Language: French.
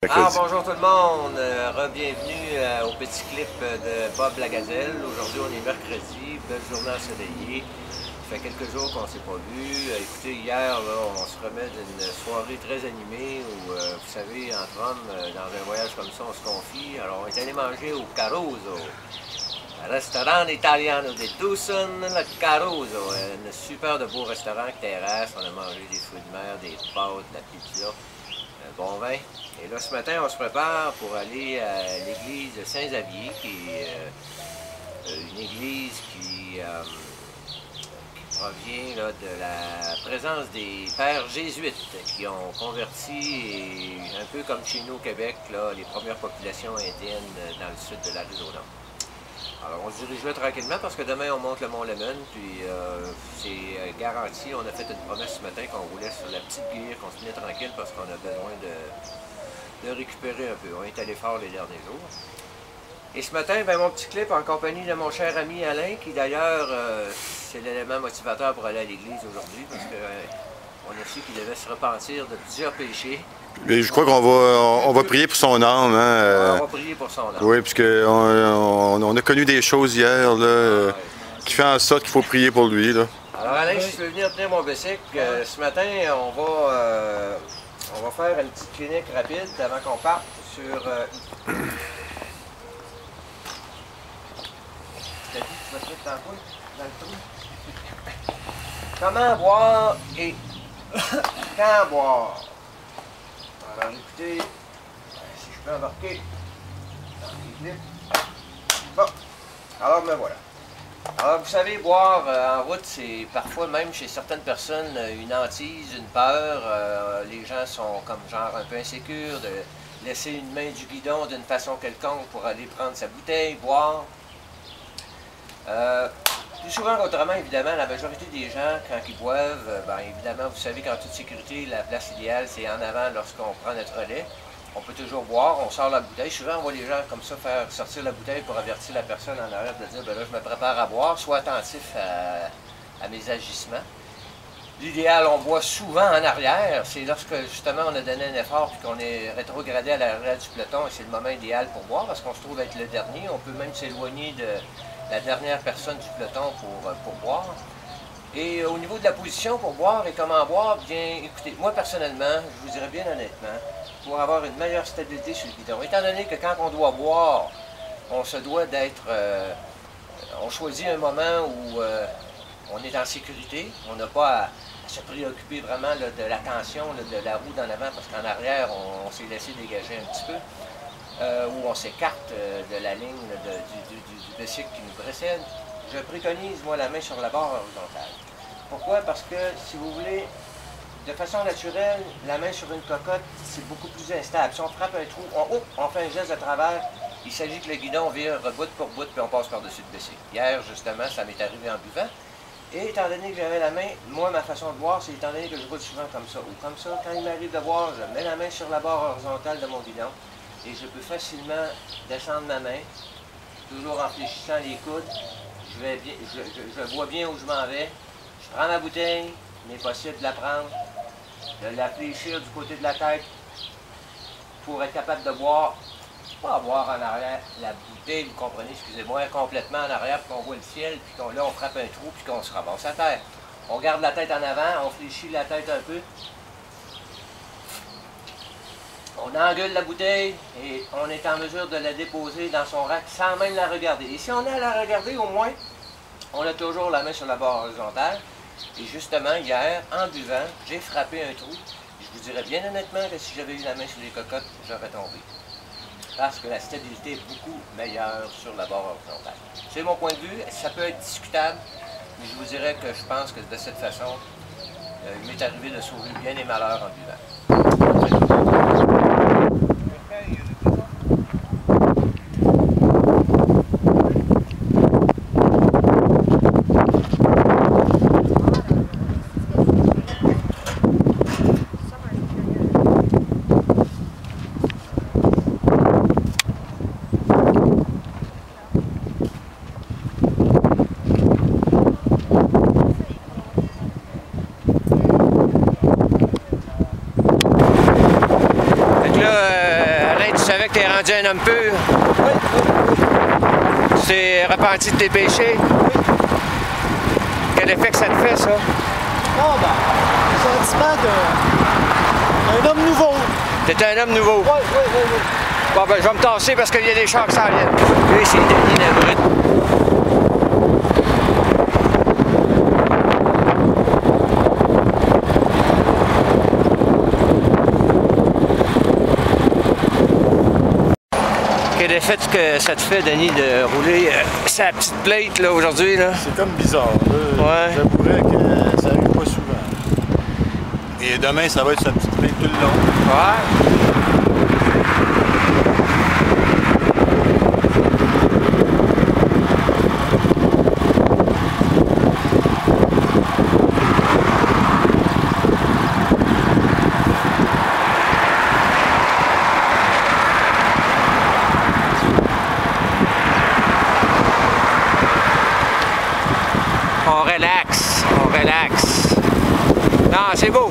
Bonjour tout le monde, bienvenue au petit clip de Bob Lagazelle. Aujourd'hui on est mercredi, belle journée ensoleillée. Ça fait quelques jours qu'on ne s'est pas vu. Écoutez, hier là, on se remet d'une soirée très animée où, vous savez, entre hommes, dans un voyage comme ça, on se confie. Alors on est allé manger au Caruso, restaurant italiano de Tucson, le Caruso. Un super de beau restaurant terrasse. On a mangé des fruits de mer, des pâtes, de la pizza. Bon vin. Et là, ce matin, on se prépare pour aller à l'église de Saint-Xavier, qui est une église qui provient là, de la présence des pères jésuites qui ont converti, un peu comme chez nous au Québec, là, les premières populations indiennes dans le sud de l'Arizona. Alors, on se dirige là tranquillement parce que demain, on monte le Mont Lemmon, puis c'est garanti. On a fait une promesse ce matin qu'on roulait sur la petite guire, qu'on se tenait tranquille parce qu'on a besoin de récupérer un peu. On est allé fort les derniers jours. Et ce matin, ben, mon petit clip en compagnie de mon cher ami Alain, qui d'ailleurs, c'est l'élément motivateur pour aller à l'église aujourd'hui, parce qu'on a su qu'il devait se repentir de plusieurs péchés. Mais je crois qu'on va prier pour son âme. Hein, on va prier pour son âme. Oui, puisqu'on a connu des choses hier là, qui font en sorte qu'il faut prier pour lui. Là. Alors Alain, si tu veux venir tenir mon bicycle, ce matin, on va faire une petite clinique rapide avant qu'on parte sur... T'as dit que tu vas te mettre dans le trou? Comment boire et quand boire? Alors écoutez, si je peux embarquer dans les clips. Bon, alors me voilà. Alors vous savez, boire en route, c'est parfois même chez certaines personnes une hantise, une peur. Les gens sont comme genre un peu insécures de laisser une main du guidon d'une façon quelconque pour aller prendre sa bouteille, boire. Plus souvent qu'autrement, évidemment, la majorité des gens, quand ils boivent, ben, évidemment, vous savez qu'en toute sécurité, la place idéale, c'est en avant lorsqu'on prend notre relais. On peut toujours boire, on sort la bouteille. Souvent, on voit les gens comme ça faire sortir la bouteille pour avertir la personne en arrière de dire, ben là, je me prépare à boire, sois attentif à mes agissements. L'idéal, on boit souvent en arrière. C'est lorsque, justement, on a donné un effort et qu'on est rétrogradé à l'arrière du peloton, et c'est le moment idéal pour boire, parce qu'on se trouve être le dernier. On peut même s'éloigner de la dernière personne du peloton pour boire. Et au niveau de la position pour boire et comment boire, bien, écoutez, moi personnellement, je vous dirais bien honnêtement, pour avoir une meilleure stabilité sur le guidon, étant donné que quand on doit boire, on se doit d'être, on choisit un moment où on est en sécurité, on n'a pas à se préoccuper vraiment là, de la tension là, de la roue d'en avant, parce qu'en arrière, on s'est laissé dégager un petit peu. Où on s'écarte de la ligne du bicycle qui nous précède, je préconise, moi, la main sur la barre horizontale. Pourquoi? Parce que, si vous voulez, de façon naturelle, la main sur une cocotte, c'est beaucoup plus instable. Si on frappe un trou, on fait un geste de travers, il s'agit que le guidon vire bout pour bout, puis on passe par-dessus le bicycle. Hier, justement, ça m'est arrivé en buvant. Et étant donné que j'avais la main, moi, ma façon de boire, c'est étant donné que je roule souvent comme ça. Ou comme ça, quand il m'arrive de boire, je mets la main sur la barre horizontale de mon guidon. Et je peux facilement descendre ma main, toujours en fléchissant les coudes. Je vois bien où je m'en vais. Je prends ma bouteille, il est possible de la prendre, de la fléchir du côté de la tête pour être capable de boire. Pas boire en arrière la bouteille, vous comprenez, excusez-moi, complètement en arrière, puis qu'on voit le ciel, puis là on frappe un trou, puis qu'on se ramasse à terre. On garde la tête en avant, on fléchit la tête un peu. On engueule la bouteille et on est en mesure de la déposer dans son rack sans même la regarder. Et si on a à la regarder, au moins, on a toujours la main sur la barre horizontale. Et justement, hier, en buvant, j'ai frappé un trou. Je vous dirais bien honnêtement que si j'avais eu la main sur les cocottes, j'aurais tombé. Parce que la stabilité est beaucoup meilleure sur la barre horizontale. C'est mon point de vue, ça peut être discutable, mais je vous dirais que je pense que de cette façon, il m'est arrivé de sauver bien des malheurs en buvant. savais que tu es rendu un homme pur? Oui, oui, oui. Tu t'es repenti de tes péchés? Oui. Quel effet que ça te fait, ça? Ah ben, le sentiment d'un homme nouveau. T'es un homme nouveau? Oui, oui, oui, oui. Bon, ben, je vais me tasser parce qu'il y a des chars qui s'en viennent. Lui, c'est Denis Labrune. Quel effet que ça te fait, Denis, de rouler sa petite plate là aujourd'hui? Là? C'est comme bizarre. Là. Ouais. J'avouerais que ça arrive pas souvent. Et demain, ça va être sa petite plate tout le long. Ouais. On relaxe, on relaxe. Non, c'est beau.